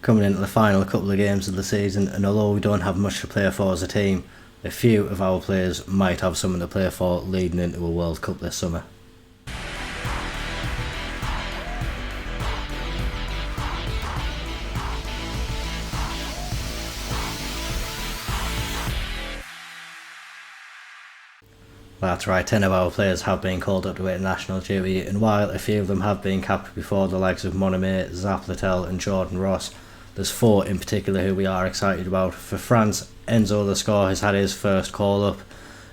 coming into the final couple of games of the season, and although we don't have much to play for as a team, a few of our players might have something to play for leading into a World Cup this summer. That's right, 10 of our players have been called up to international duty, and while a few of them have been capped before, the likes of Monime, Zap Littell and Jordan Ross, there's 4 in particular who we are excited about. For France, Enzo Lascore has had his first call up,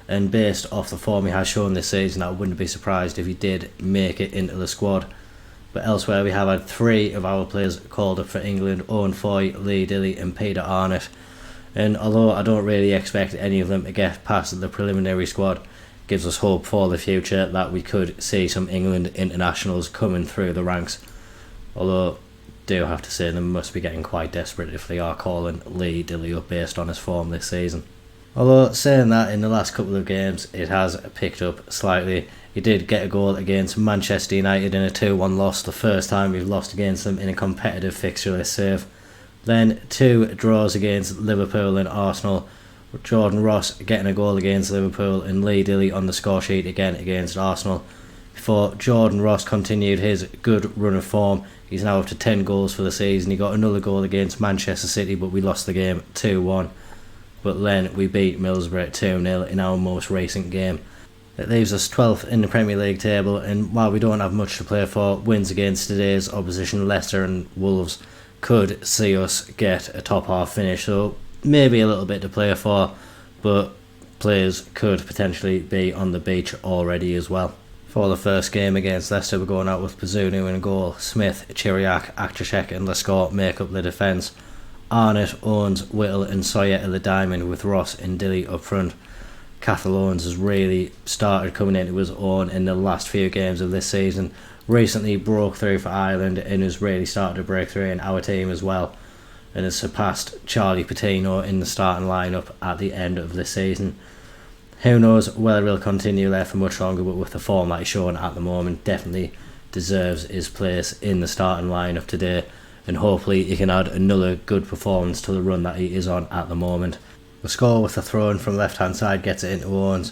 and based off the form he has shown this season, I wouldn't be surprised if he did make it into the squad. But elsewhere we have had 3 of our players called up for England: Owen Foy, Lee Dilly and Peter Arnott. And although I don't really expect any of them to get past the preliminary squad, gives us hope for the future that we could see some England internationals coming through the ranks. Although, do have to say they must be getting quite desperate if they are calling Lee Dilly up based on his form this season. Although, saying that, in the last couple of games it has picked up slightly. He did get a goal against Manchester United in a 2-1 loss, the first time we've lost against them in a competitive fixture this save. Then 2 draws against Liverpool and Arsenal, Jordan Ross getting a goal against Liverpool and Lee Dilly on the score sheet again against Arsenal. Before Jordan Ross continued his good run of form, he's now up to 10 goals for the season. He got another goal against Manchester City, but we lost the game 2-1. But then we beat Middlesbrough 2-0 in our most recent game. It leaves us 12th in the Premier League table, and while we don't have much to play for, wins against today's opposition Leicester and Wolves could see us get a top half finish. So maybe a little bit to play for, but players could potentially be on the beach already as well. For the first game against Leicester, we're going out with Bazunu in goal. Smith, Chiriak, Aktrashek and Lascott make up the defence. Arnott, Owens, Whittle and Sawyer are the diamond, with Ross and Dilly up front. Cathal Owens has really started coming into his own in the last few games of this season. Recently broke through for Ireland and has really started to break through in our team as well, and has surpassed Charlie Patino in the starting lineup at the end of the season. Who knows whether he'll continue there for much longer, but with the form that he's showing at the moment, definitely deserves his place in the starting lineup today, and hopefully he can add another good performance to the run that he is on at the moment. The score with the throw-in from left hand side gets it into Owens,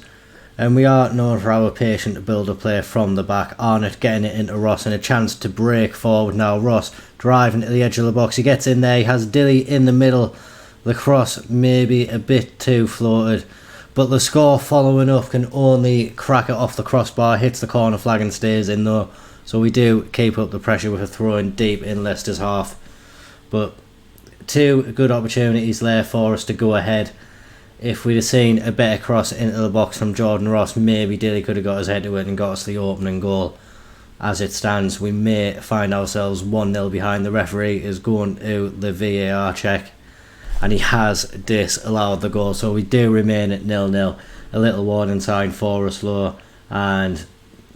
and we are known for our patient build-up play from the back. Arnott getting it into Ross and a chance to break forward now. Ross driving to the edge of the box, he gets in there, he has Dilly in the middle. The cross maybe a bit too floated, but the score following up can only crack it off the crossbar, hits the corner flag and stays in though. So we do keep up the pressure with a throw-in deep in Leicester's half. But 2 good opportunities there for us to go ahead. If we'd have seen a better cross into the box from Jordan Ross, maybe Dilly could have got his head to it and got us the opening goal. As it stands, we may find ourselves 1-0 behind. The referee is going to the VAR check, and he has disallowed the goal, so we do remain at 0-0. A little warning sign for us though, and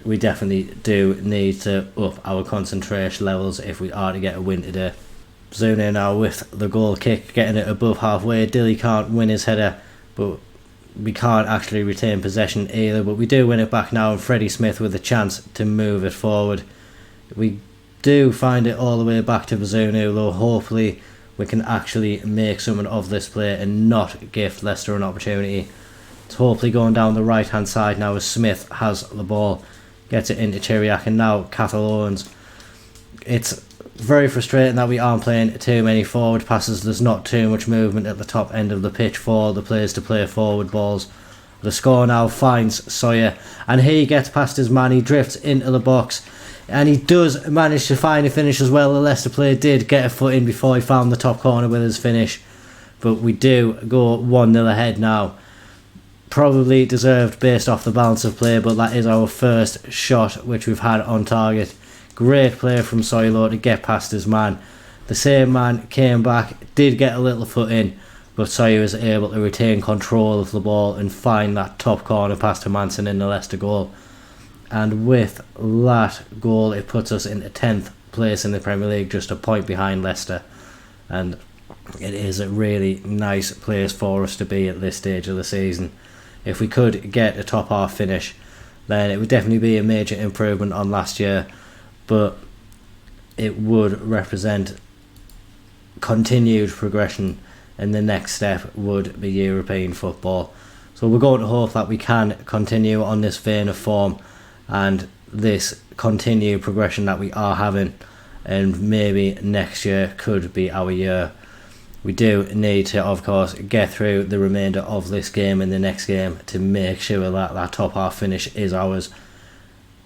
we definitely do need to up our concentration levels if we are to get a win today. Zune now with the goal kick, getting it above halfway. Dilly can't win his header, but we can't actually retain possession either. But we do win it back now, and Freddie Smith with a chance to move it forward. We do find it all the way back to Bazunu though. Hopefully we can actually make something of this play and not gift Leicester an opportunity. It's hopefully going down the right hand side now as Smith has the ball, gets it into Chiriak, and now Cathal Owens. It's very frustrating that we aren't playing too many forward passes. There's not too much movement at the top end of the pitch for the players to play forward balls. The score now finds Sawyer, and he gets past his man, he drifts into the box, and he does manage to find a finish as well. The Leicester player did get a foot in before he found the top corner with his finish, but we do go 1-0 ahead now. Probably deserved based off the balance of play, but that is our first shot which we've had on target. Great play from Sawyer to get past his man. The same man came back, did get a little foot in, but Sawyer was able to retain control of the ball and find that top corner pass to Manson in the Leicester goal. And with that goal, it puts us in 10th place in the Premier League, just a point behind Leicester. And it is a really nice place for us to be at this stage of the season. If we could get a top half finish, then it would definitely be a major improvement on last year, but it would represent continued progression, and the next step would be European football. So we're going to hope that we can continue on this vein of form and this continued progression that we are having, and maybe next year could be our year. We do need to, of course, get through the remainder of this game and the next game to make sure that that top half finish is ours.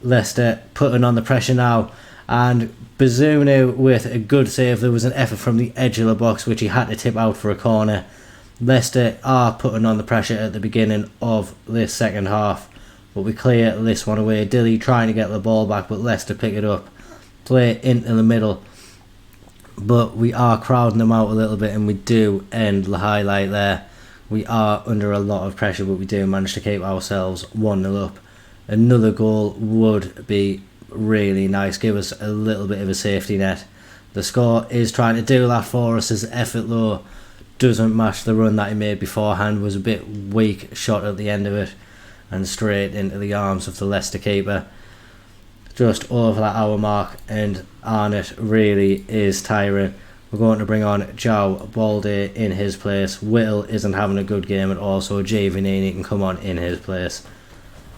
Leicester putting on the pressure now, and Bazunu with a good save. There was an effort from the edge of the box which he had to tip out for a corner. Leicester are putting on the pressure at the beginning of this second half, but we clear this one away. Dilly trying to get the ball back, but Leicester pick it up, play into the middle, but we are crowding them out a little bit, and we do end the highlight there. We are under a lot of pressure, but we do manage to keep ourselves 1-0 up. Another goal would be really nice, give us a little bit of a safety net. The score is trying to do that for us. His effort though doesn't match the run that he made beforehand. Was a bit weak shot at the end of it and straight into the arms of the Leicester keeper, just over that hour mark, and Arnott really is tiring. We're going to bring on João Balde in his place. Whittle isn't having a good game at all, so Giovannini can come on in his place.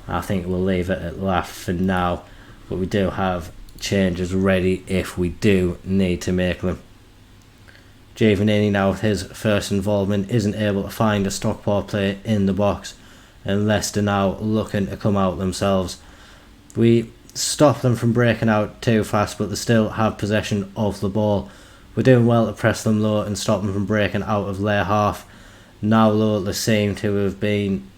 I think we'll leave it at that for now, but we do have changes ready if we do need to make them. Giovannini now with his first involvement isn't able to find a Stockport player in the box, and Leicester now looking to come out themselves. We stop them from breaking out too fast, but they still have possession of the ball. We're doing well to press them low and stop them from breaking out of their half. Now though, they seem to have been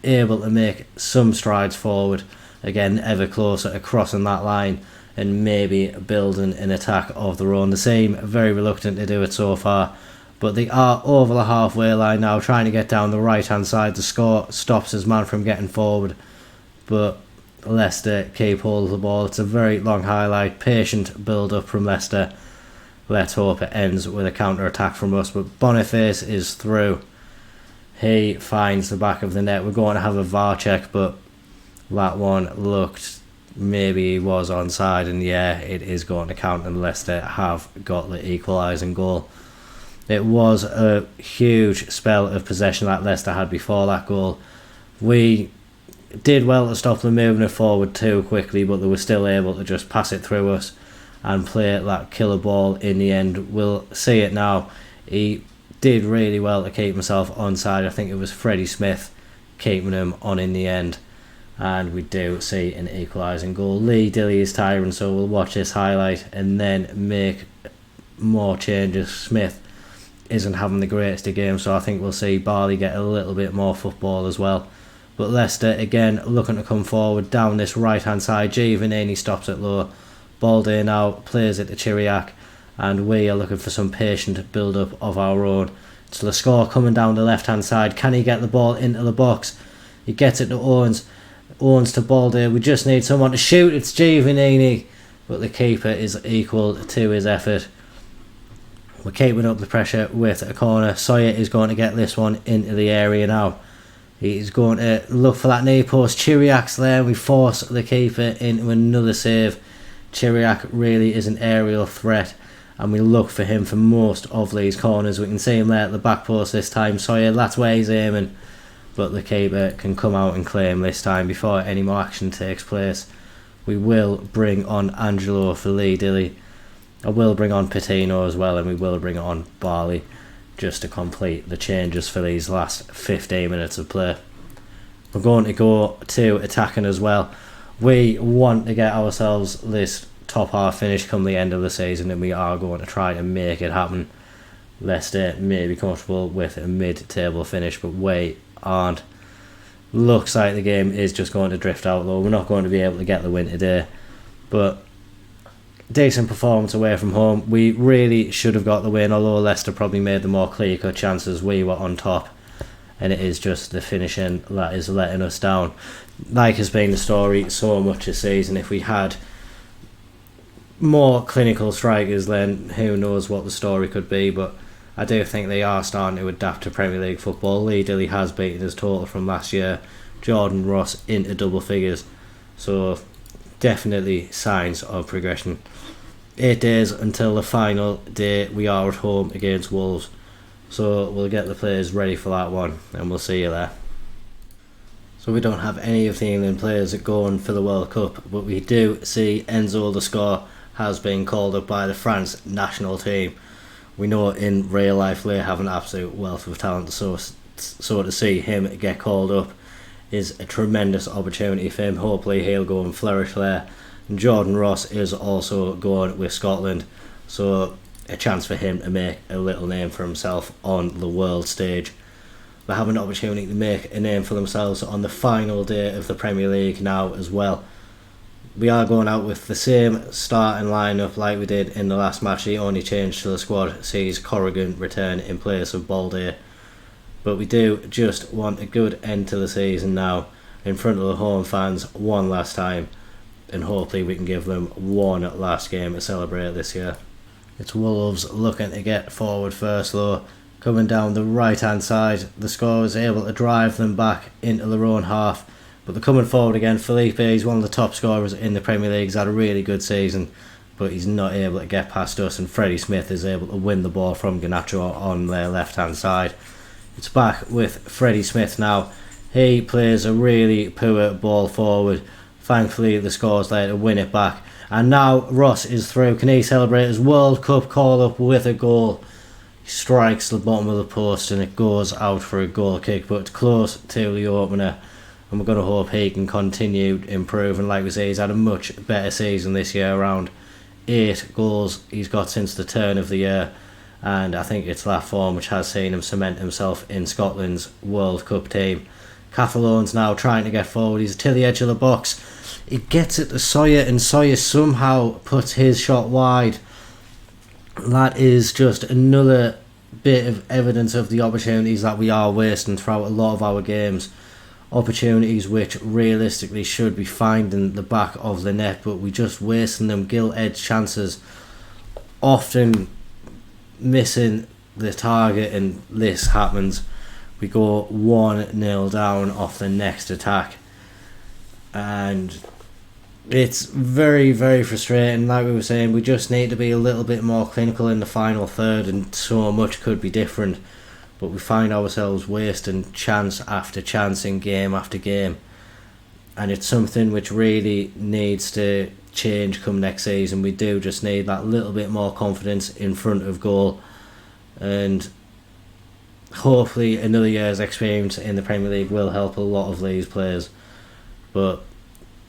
able to make some strides forward, again ever closer to crossing that line and maybe building an attack of their own. They seem very reluctant to do it so far, but they are over the halfway line now, trying to get down the right hand side. The score stops his man from getting forward, but Leicester keep hold of the ball. It's a very long highlight, patient build up from Leicester. Let's hope it ends with a counter attack from us, but Boniface is through. He finds the back of the net. We're going to have a VAR check, but that one looked, maybe he was onside, and yeah, it is going to count, and Leicester have got the equalising goal. It was a huge spell of possession that Leicester had before that goal. We did well to stop them moving it forward too quickly, but they were still able to just pass it through us and play that killer ball in the end. We'll see it now. He did really well to keep himself onside. I think it was Freddie Smith keeping him on in the end, and we do see an equalising goal. Lee Dilly is tiring, so we'll watch this highlight and then make more changes. Smith isn't having the greatest of games, so I think we'll see Barley get a little bit more football as well. But Leicester again looking to come forward down this right hand side. Giovannini stops it low. Balde now plays it to Chiriac, and we are looking for some patient build up of our own. So the score coming down the left hand side. Can he get the ball into the box? He gets it to Owens. Owens to Balde. We just need someone to shoot. It's Giovannini, but the keeper is equal to his effort. We're keeping up the pressure with a corner. Sawyer is going to get this one into the area now. He's going to look for that near post. Chiriac's there. We force the keeper into another save. Chiriac really is an aerial threat, and we look for him for most of these corners. We can see him there at the back post this time. Sawyer, that's where he's aiming, but the keeper can come out and claim this time before any more action takes place. We will bring on Angelo for Lee Dilly. I will bring on Patino as well, and we will bring on Barley just to complete the changes for these last 15 minutes of play. We're going to go to attacking as well. We want to get ourselves this top half finish come the end of the season, and we are going to try to make it happen. Leicester may be comfortable with a mid-table finish, but we aren't. Looks like the game is just going to drift out though. We're not going to be able to get the win today, but decent performance away from home. We really should have got the win, although Leicester probably made the more clear-cut chances. We were on top, and it is just the finishing that is letting us down. Like has been the story so much this season. If we had more clinical strikers, then who knows what the story could be, but I do think they are starting to adapt to Premier League football. Lee Dilly has beaten his total from last year. Jordan Ross into double figures, so definitely signs of progression. 8 days until the final day. We are at home against Wolves, so we'll get the players ready for that one, and we'll see you there. So we don't have any of the England players going for the World Cup, but we do see Enzo the score has been called up by the France national team. We know in real life they have an absolute wealth of talent, so to see him get called up is a tremendous opportunity for him. Hopefully he'll go and flourish there. And Jordan Ross is also going with Scotland, so a chance for him to make a little name for himself on the world stage. They have an opportunity to make a name for themselves on the final day of the Premier League now as well. We are going out with the same starting lineup like we did in the last match. The only change to the squad sees Corrigan return in place of Balde. But we do just want a good end to the season now in front of the home fans one last time, and hopefully we can give them one last game to celebrate this year. It's Wolves looking to get forward first though. Coming down the right hand side, the scorer is able to drive them back into their own half. But they're coming forward again. Felipe, he's one of the top scorers in the Premier League. He's had a really good season, but he's not able to get past us. And Freddie Smith is able to win the ball from Garnacho on their left-hand side. It's back with Freddie Smith now. He plays a really poor ball forward. Thankfully, the score's there to win it back. And now Ross is through. Can he celebrate his World Cup call-up with a goal? He strikes the bottom of the post and it goes out for a goal kick, but it's close to the opener. And we're going to hope he can continue to improve. And like we say, he's had a much better season this year. Around 8 goals he's got since the turn of the year. And I think it's that form which has seen him cement himself in Scotland's World Cup team. Catalone's now trying to get forward. He's to the edge of the box. He gets it to Sawyer, and Sawyer somehow puts his shot wide. That is just another bit of evidence of the opportunities that we are wasting throughout a lot of our games. Opportunities which realistically should be finding the back of the net, but we just wasting them. Gilt-edged chances, often missing the target, and this happens. We go 1-0 down off the next attack, and it's very, very frustrating. Like we were saying, we just need to be a little bit more clinical in the final third, and so much could be different. But we find ourselves wasting chance after chance in game after game. And it's something which really needs to change come next season. We do just need that little bit more confidence in front of goal. And hopefully another year's experience in the Premier League will help a lot of these players. But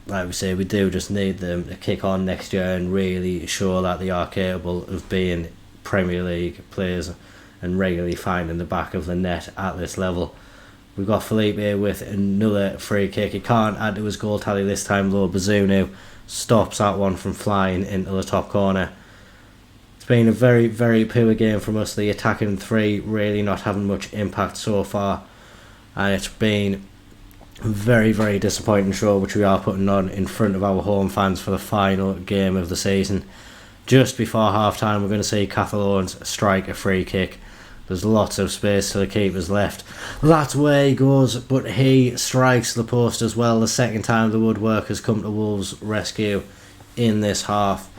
like we say, we do just need them to kick on next year and really show that they are capable of being Premier League players and regularly finding the back of the net at this level. We've got Felipe with another free kick. He can't add to his goal tally this time though. Bazunu stops that one from flying into the top corner. It's been a very, very poor game from us. The attacking three really not having much impact so far, and it's been a very, very disappointing show which we are putting on in front of our home fans for the final game of the season. Just before half time, we're going to see Catalones strike a free kick. There's lots of space to the keeper's left. That's where he goes, but he strikes the post as well. The second time the woodwork has come to Wolves' rescue in this half,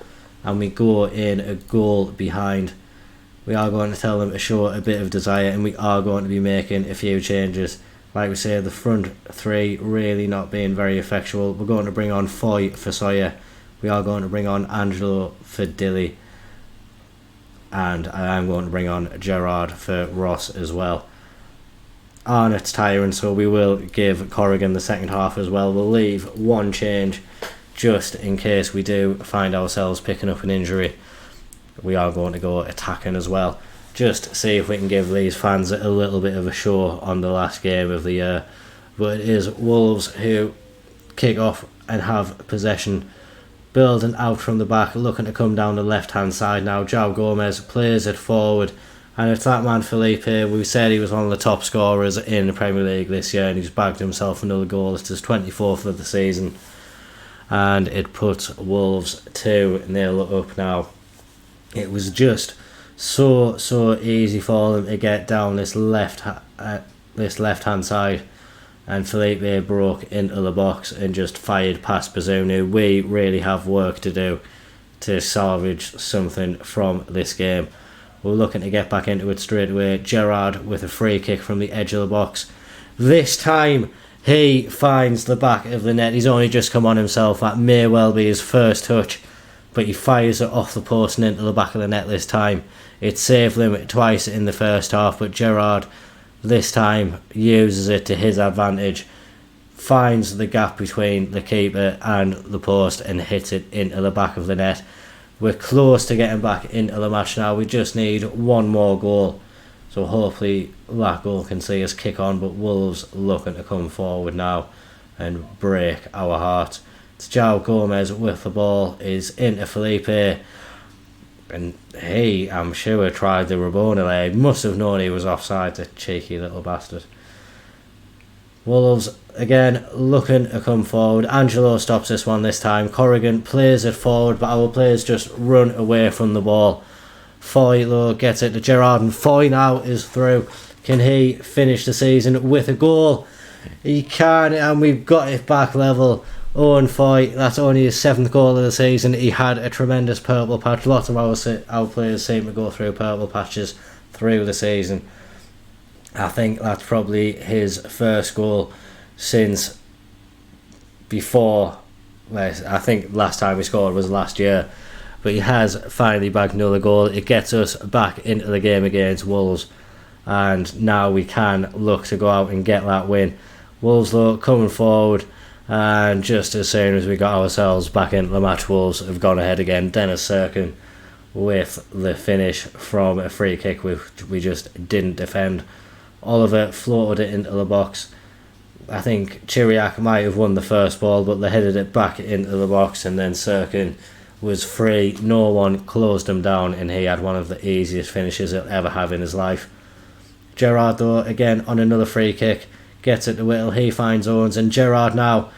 and we go in a goal behind. We are going to tell them to show a bit of desire, and we are going to be making a few changes. Like we say, the front three really not being very effectual. We're going to bring on Foy for Sawyer. We are going to bring on Angelo for Dilly. And I am going to bring on Gerrard for Ross as well. Arnott's tiring, so we will give Corrigan the second half as well. We'll leave one change just in case we do find ourselves picking up an injury. We are going to go attacking as well. Just to see if we can give these fans a little bit of a show on the last game of the year. But it is Wolves who kick off and have possession. Building out from the back, looking to come down the left hand side now. João Gomez plays it forward, and it's that man Felipe. We said he was one of the top scorers in the Premier League this year, and he's bagged himself another goal. It's his 24th of the season, and it puts Wolves 2-0 up now. It was just so easy for them to get down this left hand side, and Felipe broke into the box and just fired past Bazunu. We really have work to do to salvage something from this game. We're looking to get back into it straight away. Gerrard with a free kick from the edge of the box. This time he finds the back of the net. He's only just come on himself. That may well be his first touch, but he fires it off the post and into the back of the net this time. It saved them twice in the first half, but Gerrard this time uses it to his advantage, finds the gap between the keeper and the post and hits it into the back of the net. We're close to getting back into the match now. We just need one more goal, so hopefully that goal can see us kick on. But Wolves looking to come forward now and break our hearts. It's João Gomez with the ball, is into Felipe, and he, I'm sure, tried the Rabona there. He must have known he was offside, the cheeky little bastard. Wolves again looking to come forward. Angelo stops this one this time. Corrigan plays it forward, but our players just run away from the ball. Foy though gets it to Gerrard, and Foy now is through. Can he finish the season with a goal? He can, and we've got it back level. Owen Foy, that's only his 7th goal of the season. He had a tremendous purple patch. Lots of our players seem to go through purple patches through the season. I think that's probably his first goal since before. Well, I think last time he scored was last year, but he has finally bagged another goal. It gets us back into the game against Wolves, and now we can look to go out and get that win. Wolves though coming forward, and just as soon as we got ourselves back into the match, Wolves have gone ahead again. Dennis Serkin with the finish from a free kick which we just didn't defend. Oliver floated it into the box. I think Chiriak might have won the first ball, but they headed it back into the box, and then Serkin was free. No one closed him down, and he had one of the easiest finishes he'll ever have in his life. Gerrard though, again on another free kick, gets it to Whittle. He finds Owens, and Gerrard now,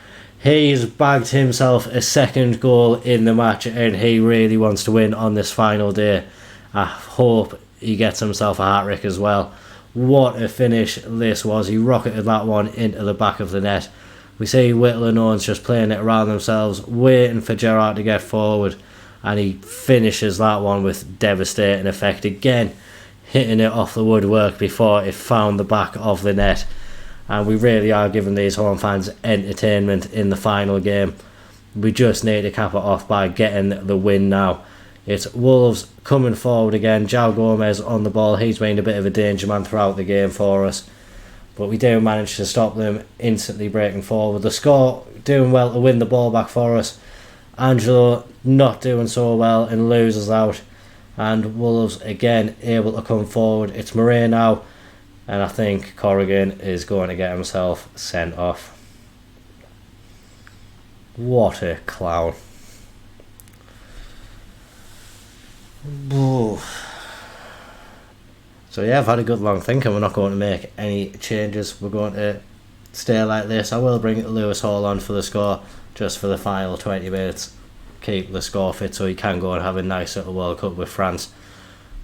he's bagged himself a 2nd goal in the match, and he really wants to win on this final day. I hope he gets himself a hat-trick as well. What a finish this was. He rocketed that one into the back of the net. We see Whittle and Owens just playing it around themselves, waiting for Gerrard to get forward, and he finishes that one with devastating effect again, hitting it off the woodwork before it found the back of the net. And we really are giving these home fans entertainment in the final game. We just need to cap it off by getting the win now. It's Wolves coming forward again. João Gomez on the ball. He's been a bit of a danger man throughout the game for us, but we do manage to stop them instantly breaking forward. The score doing well to win the ball back for us. Angelo not doing so well and loses out, and Wolves again able to come forward. It's Murray now, and I think Corrigan is going to get himself sent off. What a clown. So yeah, I've had a good long think, and we're not going to make any changes. We're going to stay like this. I will bring Lewis Hall on for the score, just for the final 20 minutes. Keep the score fit so he can go and have a nice little World Cup with France.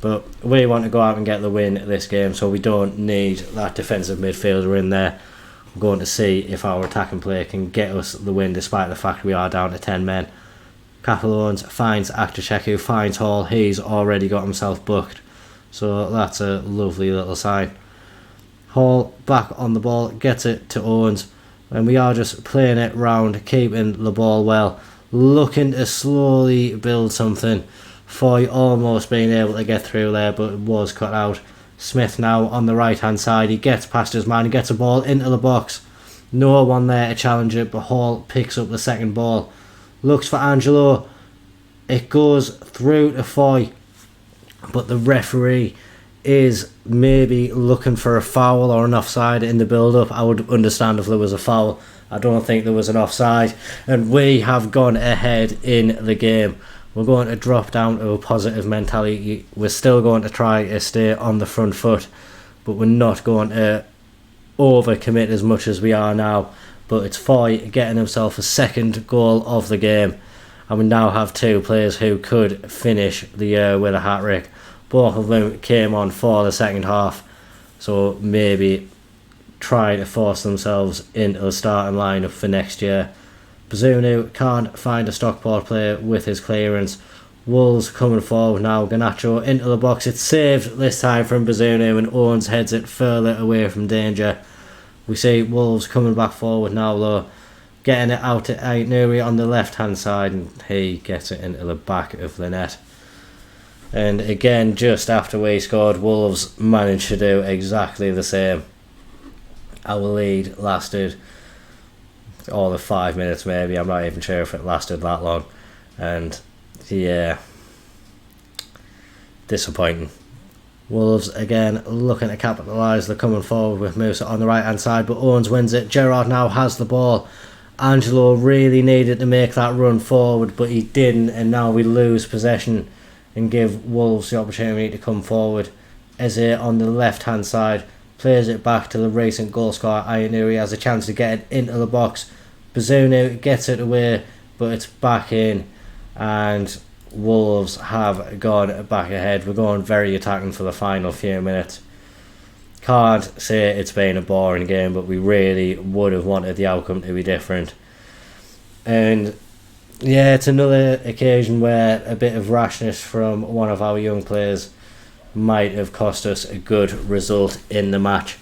But we want to go out and get the win this game, so we don't need that defensive midfielder in there. We're going to see if our attacking play can get us the win despite the fact we are down to 10 men. Capellones finds Akhtashek, who finds Hall. He's already got himself booked, so that's a lovely little sign. Hall back on the ball, gets it to Owens, and we are just playing it round, keeping the ball well, looking to slowly build something. Foy almost being able to get through there, but it was cut out. Smith now on the right hand side, he gets past his man, he gets a ball into the box. No one there to challenge it, but Hall picks up the second ball. Looks for Angelo. It goes through to Foy, but the referee is maybe looking for a foul or an offside in the build-up. I would understand if there was a foul. I don't think there was an offside, and we have gone ahead in the game. We're going to drop down to a positive mentality. We're still going to try to stay on the front foot, but we're not going to overcommit as much as we are now. But it's Foy getting himself a 2nd goal of the game, and we now have 2 players who could finish the year with a hat-trick. Both of them came on for the second half, so maybe try to force themselves into the starting lineup for next year. Bazunu can't find a Stockport player with his clearance. Wolves coming forward now. Garnacho into the box. It's saved this time from Bazunu, and Owens heads it further away from danger. We see Wolves coming back forward now though, getting it out to Aït-Nouri on the left hand side, and he gets it into the back of the net. And again, just after we scored, Wolves managed to do exactly the same. Our lead lasted all of 5 minutes maybe, I'm not even sure if it lasted that long. And yeah, disappointing. Wolves again looking to capitalise. They're coming forward with Musa on the right hand side, but Owens wins it. Gerrard now has the ball. Angelo really needed to make that run forward, but he didn't, and now we lose possession and give Wolves the opportunity to come forward. Eze on the left hand side plays it back to the recent goal scorer Aït-Nouri. Has a chance to get it into the box. Bazunu gets it away, but it's back in, and Wolves have gone back ahead. We're going very attacking for the final few minutes. Can't say it's been a boring game, but we really would have wanted the outcome to be different. And yeah, it's another occasion where a bit of rashness from one of our young players might have cost us a good result in the match.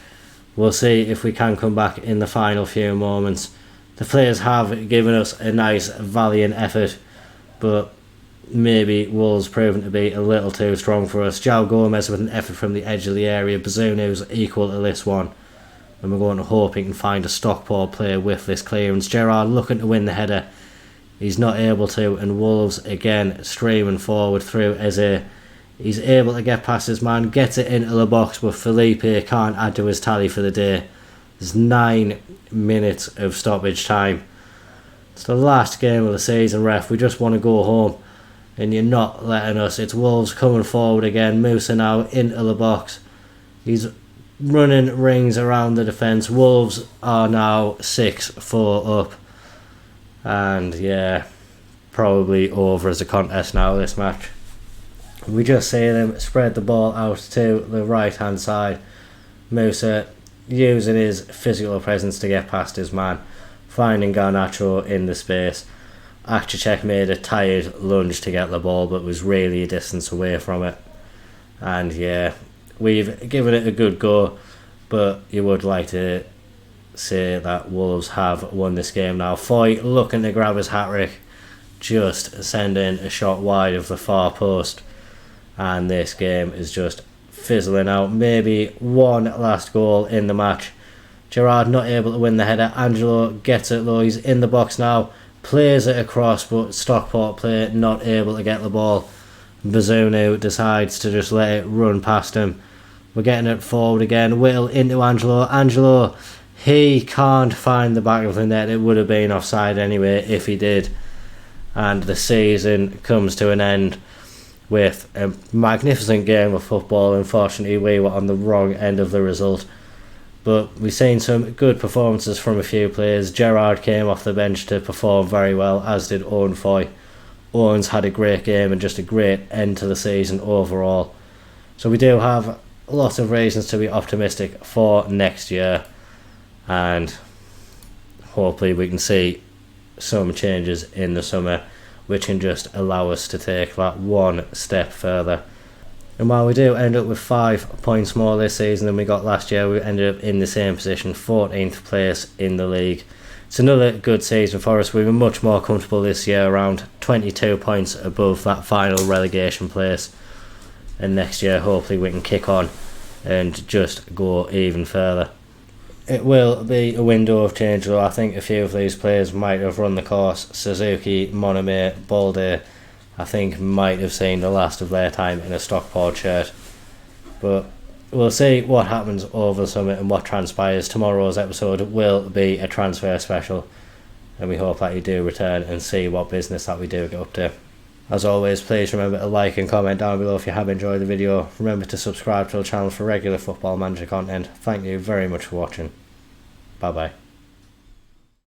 We'll see if we can come back in the final few moments. The players have given us a nice valiant effort, but maybe Wolves proven to be a little too strong for us. João Gomez with an effort from the edge of the area. Bazunu's equal to this one, and we're going to hope he can find a Stockport player with this clearance. Gerrard looking to win the header, he's not able to, and Wolves again streaming forward through Eze. He's able to get past his man, gets it into the box, but Felipe can't add to his tally for the day. There's 9 minutes of stoppage time. It's the last game of the season, ref. We just want to go home, and you're not letting us. It's Wolves coming forward again. Musa now into the box. He's running rings around the defence. Wolves are now 6-4 up. And yeah, probably over as a contest now, this match. We just see them spread the ball out to the right hand side. Musa using his physical presence to get past his man, finding Garnacho in the space. Akcicek made a tired lunge to get the ball, but was really a distance away from it. And yeah, we've given it a good go, but you would like to say that Wolves have won this game now. Foy looking to grab his hat-trick, just sending a shot wide of the far post, and this game is just fizzling out. Maybe one last goal in the match. Gerrard not able to win the header. Angelo gets it though. He's in the box now, plays it across, but Stockport player not able to get the ball. Bazunu decides to just let it run past him. We're getting it forward again. Whittle into Angelo. Angelo, he can't find the back of the net. It would have been offside anyway if he did. And the season comes to an end with a magnificent game of football. Unfortunately, we were on the wrong end of the result. But we've seen some good performances from a few players. Gerrard came off the bench to perform very well, as did Owen Foy. Owens had a great game and just a great end to the season overall. So we do have lots of reasons to be optimistic for next year. And hopefully we can see some changes in the summer which can just allow us to take that one step further. And while we do end up with 5 points more this season than we got last year, we ended up in the same position, 14th place in the league. It's another good season for us. We were much more comfortable this year, around 22 points above that final relegation place. And next year hopefully we can kick on and just go even further. It will be a window of change though. I think a few of these players might have run the course. Suzuki, Monime, Balde, I think might have seen the last of their time in a Stockport shirt. But we'll see what happens over the summer and what transpires. Tomorrow's episode will be a transfer special, and we hope that you do return and see what business that we do get up to. As always, please remember to like and comment down below if you have enjoyed the video. Remember to subscribe to the channel for regular Football Manager content. Thank you very much for watching. Bye bye.